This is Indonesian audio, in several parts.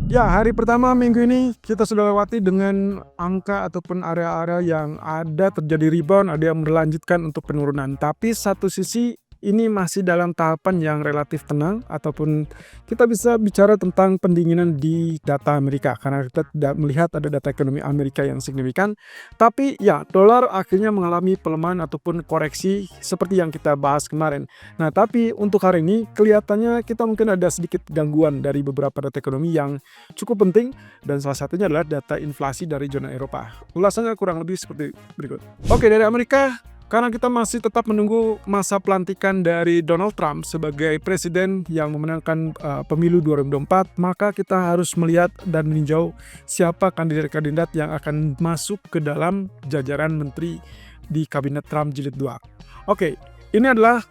Ya, hari pertama minggu ini kita sudah lewati dengan angka ataupun area-area yang ada terjadi rebound, ada yang berlanjutkan untuk penurunan. Tapi satu sisi ini masih dalam tahapan yang relatif tenang ataupun kita bisa bicara tentang pendinginan di data Amerika karena kita tidak melihat ada data ekonomi Amerika yang signifikan. Tapi ya, dolar akhirnya mengalami pelemahan ataupun koreksi seperti yang kita bahas kemarin. Nah, tapi untuk hari ini kelihatannya kita mungkin ada sedikit gangguan dari beberapa data ekonomi yang cukup penting dan salah satunya adalah data inflasi dari zona Eropa. Ulasannya kurang lebih seperti berikut. Oke, dari Amerika, karena kita masih tetap menunggu masa pelantikan dari Donald Trump sebagai presiden yang memenangkan pemilu 2024, maka kita harus melihat dan meninjau siapa kandidat-kandidat yang akan masuk ke dalam jajaran menteri di kabinet Trump jilid 2. Oke, ini adalah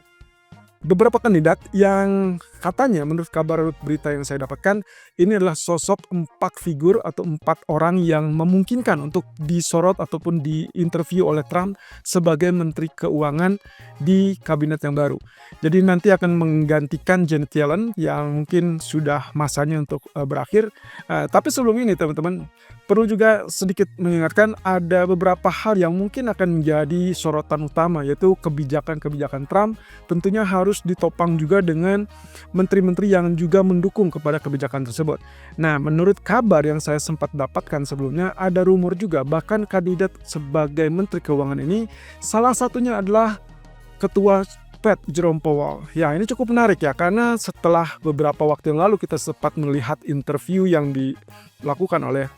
beberapa kandidat yang katanya menurut kabar berita yang saya dapatkan ini adalah sosok 4 figur atau 4 orang yang memungkinkan untuk disorot ataupun diinterview oleh Trump sebagai menteri keuangan di kabinet yang baru. Jadi nanti akan menggantikan Janet Yellen yang mungkin sudah masanya untuk berakhir. Tapi sebelum ini teman-teman perlu juga sedikit mengingatkan ada beberapa hal yang mungkin akan menjadi sorotan utama, yaitu kebijakan-kebijakan Trump tentunya harus ditopang juga dengan menteri-menteri yang juga mendukung kepada kebijakan tersebut. Nah, menurut kabar yang saya sempat dapatkan sebelumnya, ada rumor juga bahkan kandidat sebagai menteri keuangan ini salah satunya adalah ketua Fed Jerome Powell. Ya, ini cukup menarik ya, karena setelah beberapa waktu yang lalu kita sempat melihat interview yang dilakukan oleh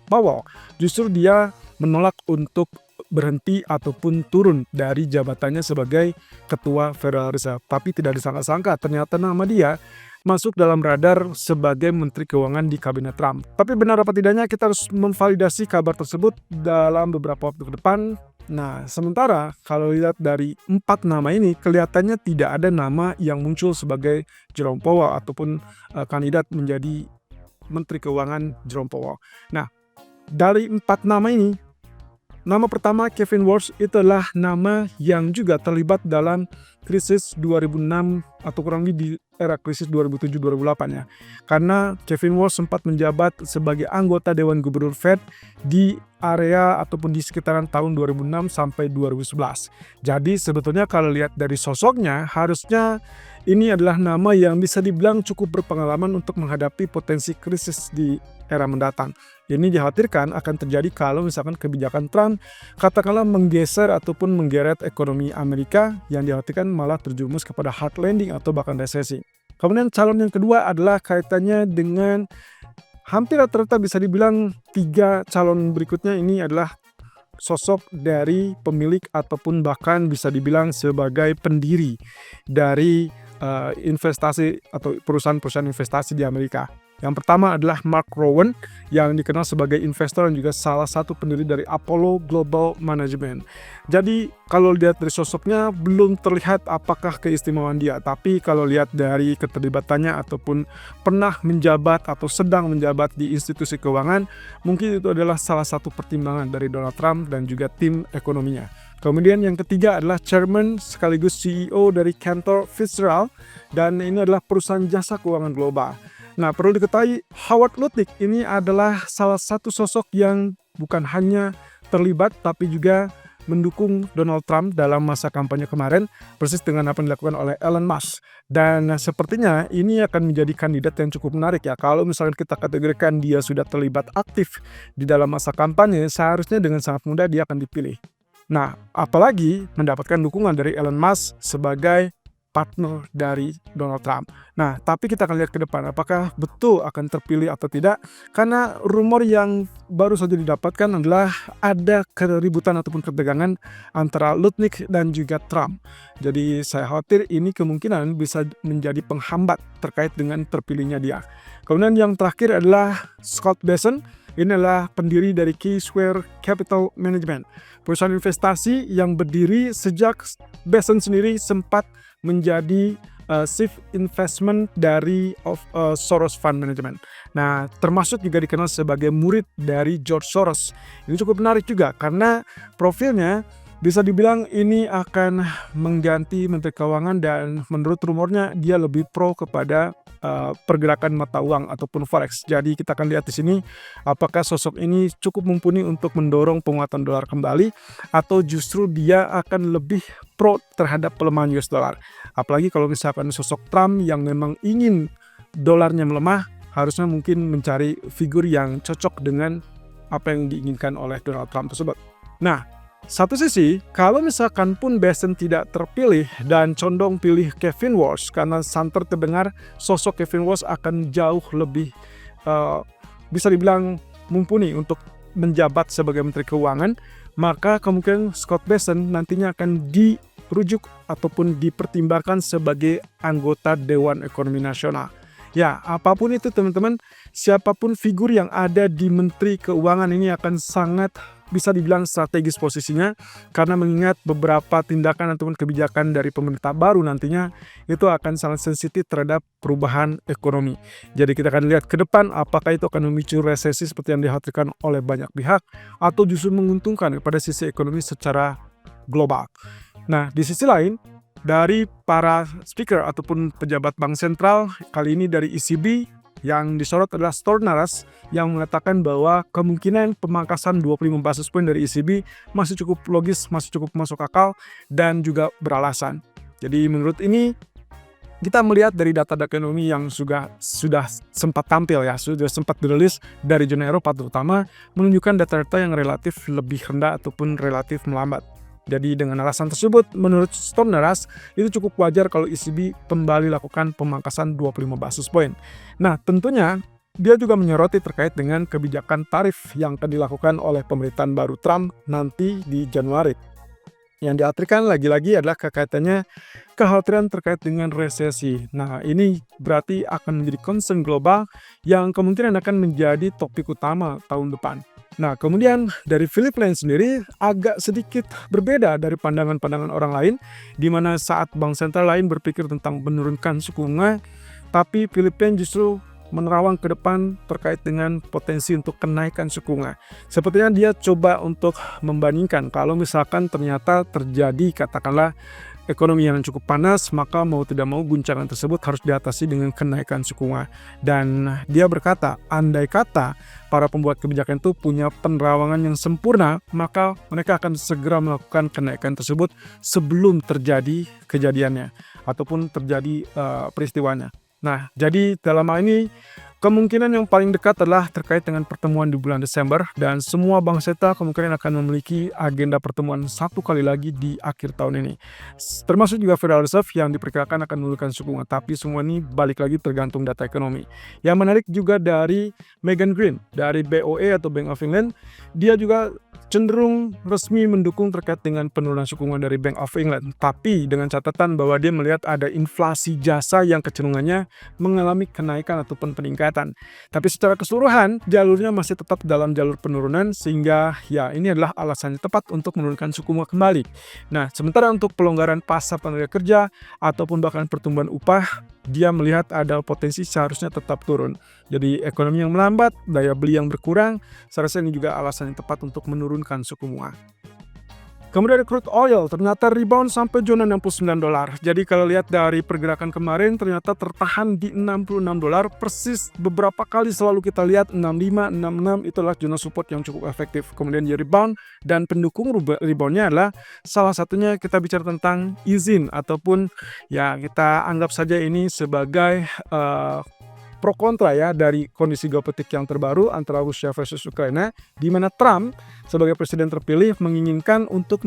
Powell, justru dia menolak untuk berhenti ataupun turun dari jabatannya sebagai ketua Federal Reserve. Tapi tidak disangka-sangka ternyata nama dia masuk dalam radar sebagai menteri keuangan di kabinet Trump. Tapi benar apa tidaknya kita harus memvalidasi kabar tersebut dalam beberapa waktu ke depan. Nah, sementara kalau lihat dari 4 nama ini, kelihatannya tidak ada nama yang muncul sebagai Jerome Powell ataupun kandidat menjadi Menteri Keuangan Jerome Powell. Nah, dari 4 nama ini, nama pertama Kevin Walsh itu adalah nama yang juga terlibat dalam krisis 2006 atau kurang lebih di era krisis 2007-2008 ya. Karena Kevin Walsh sempat menjabat sebagai anggota Dewan Gubernur Fed di area ataupun di sekitaran tahun 2006 sampai 2011. Jadi sebetulnya kalau lihat dari sosoknya, harusnya ini adalah nama yang bisa dibilang cukup berpengalaman untuk menghadapi potensi krisis di era mendatang. Ini dikhawatirkan akan terjadi kalau misalkan kebijakan Trump katakanlah menggeser ataupun menggeret ekonomi Amerika yang dikhawatirkan malah terjumus kepada hard landing atau bahkan resesi. Kemudian calon yang kedua adalah kaitannya dengan hampir rata-rata bisa dibilang 3 calon berikutnya ini adalah sosok dari pemilik ataupun bahkan bisa dibilang sebagai pendiri dari investasi atau perusahaan-perusahaan investasi di Amerika. Yang pertama adalah Mark Rowan yang dikenal sebagai investor dan juga salah satu pendiri dari Apollo Global Management. Jadi kalau lihat dari sosoknya belum terlihat apakah keistimewaan dia, tapi kalau lihat dari keterlibatannya ataupun pernah menjabat atau sedang menjabat di institusi keuangan, mungkin itu adalah salah satu pertimbangan dari Donald Trump dan juga tim ekonominya. Kemudian yang ketiga adalah chairman sekaligus CEO dari Cantor Fitzgerald dan ini adalah perusahaan jasa keuangan global. Nah, perlu diketahui Howard Lutnick ini adalah salah satu sosok yang bukan hanya terlibat tapi juga mendukung Donald Trump dalam masa kampanye kemarin persis dengan apa yang dilakukan oleh Elon Musk. Dan sepertinya ini akan menjadi kandidat yang cukup menarik ya. Kalau misalnya kita kategorikan dia sudah terlibat aktif di dalam masa kampanye, seharusnya dengan sangat mudah dia akan dipilih. Nah, apalagi mendapatkan dukungan dari Elon Musk sebagai partner dari Donald Trump. Nah, tapi kita akan lihat ke depan apakah betul akan terpilih atau tidak, karena rumor yang baru saja didapatkan adalah ada keributan ataupun ketegangan antara Lutnick dan juga Trump. Jadi saya khawatir ini kemungkinan bisa menjadi penghambat terkait dengan terpilihnya dia. Kemudian yang terakhir adalah Scott Bessent. Ini adalah pendiri dari Keysquare Capital Management, perusahaan investasi yang berdiri sejak Bessent sendiri sempat menjadi chief investment dari Soros Fund Management. Nah, termasuk juga dikenal sebagai murid dari George Soros. Ini cukup menarik juga karena profilnya bisa dibilang ini akan mengganti Menteri Keuangan dan menurut rumornya dia lebih pro kepada pergerakan mata uang ataupun forex. Jadi kita akan lihat di sini apakah sosok ini cukup mumpuni untuk mendorong penguatan dolar kembali atau justru dia akan lebih pro terhadap pelemahan US dollar. Apalagi kalau misalkan sosok Trump yang memang ingin dolarnya melemah, harusnya mungkin mencari figur yang cocok dengan apa yang diinginkan oleh Donald Trump tersebut. Nah, satu sisi, kalau misalkan pun Biden tidak terpilih dan condong pilih Kevin Walsh, karena santer terdengar sosok Kevin Walsh akan jauh lebih bisa dibilang mumpuni untuk menjabat sebagai Menteri Keuangan, maka kemungkinan Scott Bessent nantinya akan dirujuk ataupun dipertimbangkan sebagai anggota Dewan Ekonomi Nasional. Ya, apapun itu teman-teman, siapapun figur yang ada di Menteri Keuangan ini akan sangat bisa dibilang strategis posisinya, karena mengingat beberapa tindakan ataupun kebijakan dari pemerintah baru nantinya itu akan sangat sensitif terhadap perubahan ekonomi. Jadi kita akan lihat ke depan apakah itu akan memicu resesi seperti yang dikhawatirkan oleh banyak pihak atau justru menguntungkan kepada sisi ekonomi secara global. Nah, di sisi lain, dari para speaker ataupun pejabat bank sentral, kali ini dari ECB, yang disorot adalah Stornaras yang mengatakan bahwa kemungkinan pemangkasan 25 basis point dari ECB masih cukup logis, masih cukup masuk akal, dan juga beralasan. Jadi menurut ini, kita melihat dari data-data ekonomi yang sudah sempat tampil ya, sudah sempat dirilis dari zona Eropa terutama, menunjukkan data-data yang relatif lebih rendah ataupun relatif melambat. Jadi dengan alasan tersebut, menurut Stornaras, itu cukup wajar kalau ECB kembali lakukan pemangkasan 25 basis point. Nah, tentunya dia juga menyoroti terkait dengan kebijakan tarif yang akan dilakukan oleh pemerintahan baru Trump nanti di Januari. Yang diartikan lagi-lagi adalah kekaitannya kekhawatiran terkait dengan resesi. Nah, ini berarti akan menjadi concern global yang kemungkinan akan menjadi topik utama tahun depan. Nah, kemudian dari Philip Lane sendiri agak sedikit berbeda dari pandangan-pandangan orang lain, di mana saat bank sentral lain berpikir tentang menurunkan suku bunga, tapi Philip Lane justru menerawang ke depan terkait dengan potensi untuk kenaikan suku bunga. Sepertinya dia coba untuk membandingkan kalau misalkan ternyata terjadi katakanlah ekonomi yang cukup panas, maka mau tidak mau guncangan tersebut harus diatasi dengan kenaikan suku bunga. Dan dia berkata, andai kata para pembuat kebijakan itu punya penerawangan yang sempurna, maka mereka akan segera melakukan kenaikan tersebut sebelum terjadi kejadiannya ataupun terjadi peristiwanya. Nah, jadi dalam hal ini kemungkinan yang paling dekat adalah terkait dengan pertemuan di bulan Desember, dan semua bank sentral kemungkinan akan memiliki agenda pertemuan satu kali lagi di akhir tahun ini. Termasuk juga Federal Reserve yang diperkirakan akan menurunkan suku bunga, tapi semua ini balik lagi tergantung data ekonomi. Yang menarik juga dari Megan Green dari BOE atau Bank of England, dia juga cenderung resmi mendukung terkait dengan penurunan suku bunga dari Bank of England, tapi dengan catatan bahwa dia melihat ada inflasi jasa yang kecenderungannya mengalami kenaikan ataupun peningkatan. Tapi secara keseluruhan jalurnya masih tetap dalam jalur penurunan, sehingga ya ini adalah alasannya tepat untuk menurunkan suku bunga kembali. Nah, sementara untuk pelonggaran pasar tenaga kerja ataupun bahkan pertumbuhan upah, dia melihat ada potensi seharusnya tetap turun. Jadi ekonomi yang melambat, daya beli yang berkurang, seharusnya ini juga alasan yang tepat untuk menurunkan suku bunga. Kemudian crude oil ternyata rebound sampai zona $69. Jadi kalau lihat dari pergerakan kemarin ternyata tertahan di $66 persis beberapa kali selalu kita lihat 65, 66 itulah zona support yang cukup efektif. Kemudian dia rebound, dan pendukung reboundnya adalah salah satunya kita bicara tentang izin ataupun ya kita anggap saja ini sebagai pro kontra ya dari kondisi geopolitik yang terbaru antara Rusia versus Ukraina, di mana Trump sebagai presiden terpilih menginginkan untuk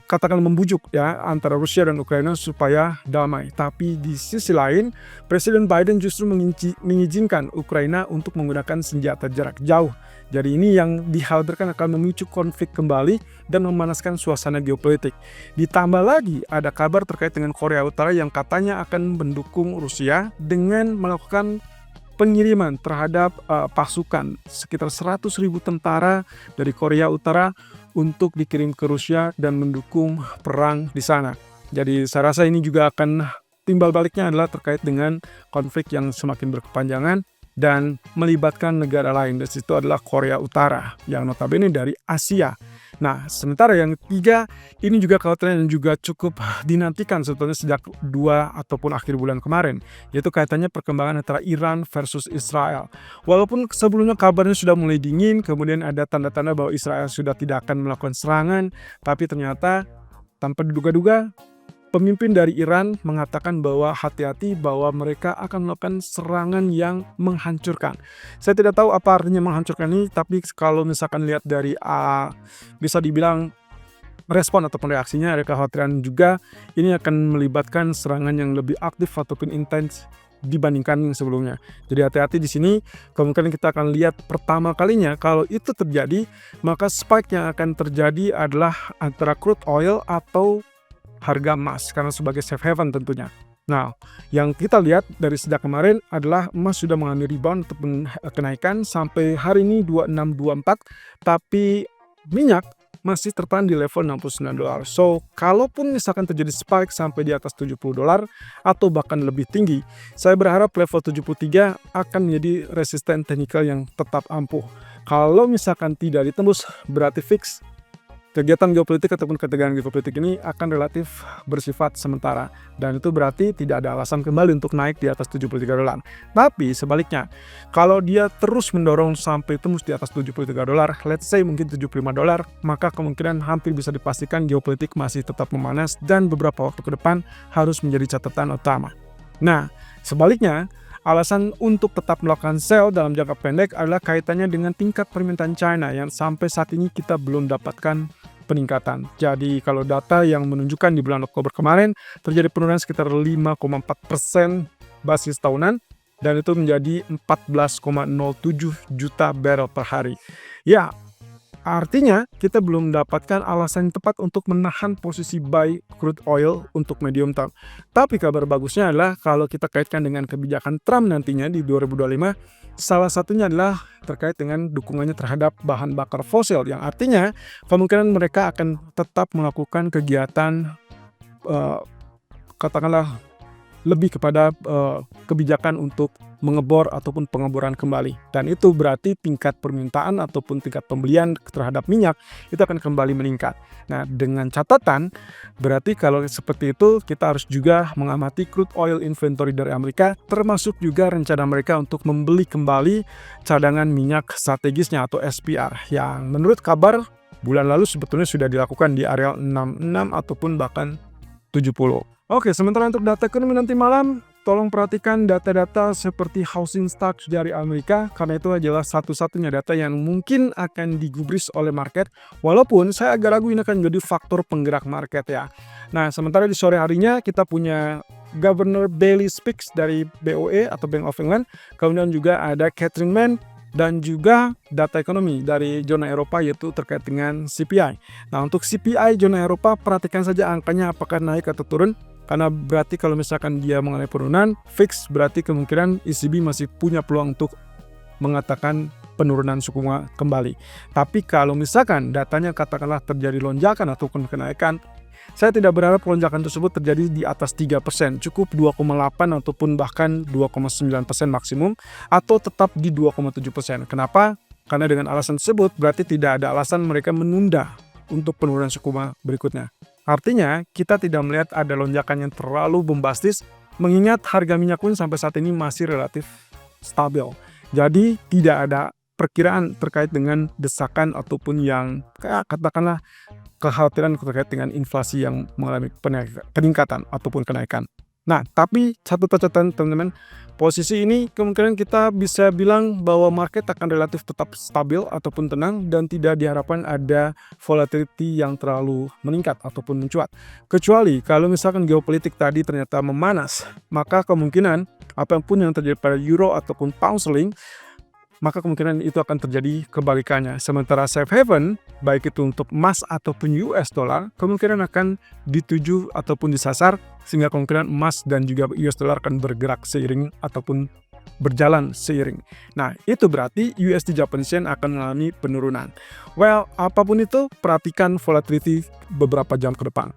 katakan membujuk ya antara Rusia dan Ukraina supaya damai. Tapi di sisi lain, Presiden Biden justru mengizinkan Ukraina untuk menggunakan senjata jarak jauh. Jadi ini yang dikhawatirkan akan memicu konflik kembali dan memanaskan suasana geopolitik. Ditambah lagi ada kabar terkait dengan Korea Utara yang katanya akan mendukung Rusia dengan melakukan pengiriman terhadap pasukan sekitar 100.000 tentara dari Korea Utara untuk dikirim ke Rusia dan mendukung perang di sana. Jadi saya rasa ini juga akan timbal baliknya adalah terkait dengan konflik yang semakin berkepanjangan dan melibatkan negara lain. Dan situ adalah Korea Utara yang notabene dari Asia. Nah, sementara yang ketiga, ini juga kekhawatiran yang juga cukup dinantikan sebetulnya sejak 2 ataupun akhir bulan kemarin, yaitu kaitannya perkembangan antara Iran versus Israel. Walaupun sebelumnya kabarnya sudah mulai dingin, kemudian ada tanda-tanda bahwa Israel sudah tidak akan melakukan serangan, tapi ternyata tanpa diduga-duga, pemimpin dari Iran mengatakan bahwa hati-hati bahwa mereka akan melakukan serangan yang menghancurkan. Saya tidak tahu apa artinya menghancurkan ini, tapi kalau misalkan lihat dari bisa dibilang respon ataupun reaksinya, ada kekhawatiran juga ini akan melibatkan serangan yang lebih aktif ataupun intens dibandingkan yang sebelumnya. Jadi hati-hati di sini, kemungkinan kita akan lihat pertama kalinya kalau itu terjadi, maka spike yang akan terjadi adalah antara crude oil atau harga emas, karena sebagai safe haven tentunya. Nah, yang kita lihat dari sejak kemarin adalah emas sudah mengalami rebound ataupun kenaikan sampai hari ini 2624, tapi minyak masih tertahan di level $69. So, kalaupun misalkan terjadi spike sampai di atas $70 atau bahkan lebih tinggi, saya berharap level 73 akan menjadi resisten teknikal yang tetap ampuh. Kalau misalkan tidak ditembus, berarti fix kegiatan geopolitik ataupun ketegangan geopolitik ini akan relatif bersifat sementara, dan itu berarti tidak ada alasan kembali untuk naik di atas $73. Tapi sebaliknya, kalau dia terus mendorong sampai tembus di atas $73, let's say mungkin $75, maka kemungkinan hampir bisa dipastikan geopolitik masih tetap memanas dan beberapa waktu ke depan harus menjadi catatan utama. Nah, sebaliknya, alasan untuk tetap melakukan sell dalam jangka pendek adalah kaitannya dengan tingkat permintaan China yang sampai saat ini kita belum dapatkan peningkatan. Jadi kalau data yang menunjukkan di bulan Oktober kemarin terjadi penurunan sekitar 5,4% basis tahunan, dan itu menjadi 14,07 juta barrel per hari. Ya, artinya kita belum mendapatkan alasan yang tepat untuk menahan posisi buy crude oil untuk medium term. Tapi kabar bagusnya adalah kalau kita kaitkan dengan kebijakan Trump nantinya di 2025, salah satunya adalah terkait dengan dukungannya terhadap bahan bakar fosil, yang artinya kemungkinan mereka akan tetap melakukan kegiatan katakanlah lebih kepada kebijakan untuk mengebor ataupun pengeboran kembali, dan itu berarti tingkat permintaan ataupun tingkat pembelian terhadap minyak itu akan kembali meningkat. Nah, dengan catatan berarti kalau seperti itu kita harus juga mengamati crude oil inventory dari Amerika, termasuk juga rencana mereka untuk membeli kembali cadangan minyak strategisnya atau SPR yang menurut kabar bulan lalu sebetulnya sudah dilakukan di area 66 ataupun bahkan 70. Oke, sementara untuk data ekonomi nanti malam, tolong perhatikan data-data seperti housing starts dari Amerika, karena itu adalah satu-satunya data yang mungkin akan digubris oleh market, walaupun saya agak ragu ini akan menjadi faktor penggerak market ya. Nah, sementara di sore harinya kita punya Governor Bailey Speaks dari BOE atau Bank of England, kemudian juga ada Catherine Mann, dan juga data ekonomi dari zona Eropa yaitu terkait dengan CPI. Nah, untuk CPI zona Eropa, perhatikan saja angkanya apakah naik atau turun. Karena berarti kalau misalkan dia mengalami penurunan, fix berarti kemungkinan ECB masih punya peluang untuk mengatakan penurunan suku bunga kembali. Tapi kalau misalkan datanya katakanlah terjadi lonjakan ataupun kenaikan, saya tidak berharap lonjakan tersebut terjadi di atas 3%, cukup 2,8 ataupun bahkan 2,9% maksimum, atau tetap di 2,7%. Kenapa? Karena dengan alasan tersebut berarti tidak ada alasan mereka menunda untuk penurunan suku bunga berikutnya. Artinya, kita tidak melihat ada lonjakan yang terlalu bombastis, mengingat harga minyak pun sampai saat ini masih relatif stabil. Jadi, tidak ada perkiraan terkait dengan desakan ataupun yang katakanlah kekhawatiran terkait dengan inflasi yang mengalami peningkatan ataupun kenaikan. Nah, tapi satu catatan teman-teman, posisi ini kemungkinan kita bisa bilang bahwa market akan relatif tetap stabil ataupun tenang dan tidak diharapkan ada volatility yang terlalu meningkat ataupun mencuat. Kecuali kalau misalkan geopolitik tadi ternyata memanas, maka kemungkinan apapun yang terjadi pada euro ataupun pound sterling, maka kemungkinan itu akan terjadi kebalikannya. Sementara safe haven, baik itu untuk emas ataupun US dollar, kemungkinan akan dituju ataupun disasar, sehingga kemungkinan emas dan juga US dollar akan bergerak seiring ataupun berjalan seiring. Nah, itu berarti USD Japanese Yen akan mengalami penurunan. Well, apapun itu, perhatikan volatility beberapa jam ke depan.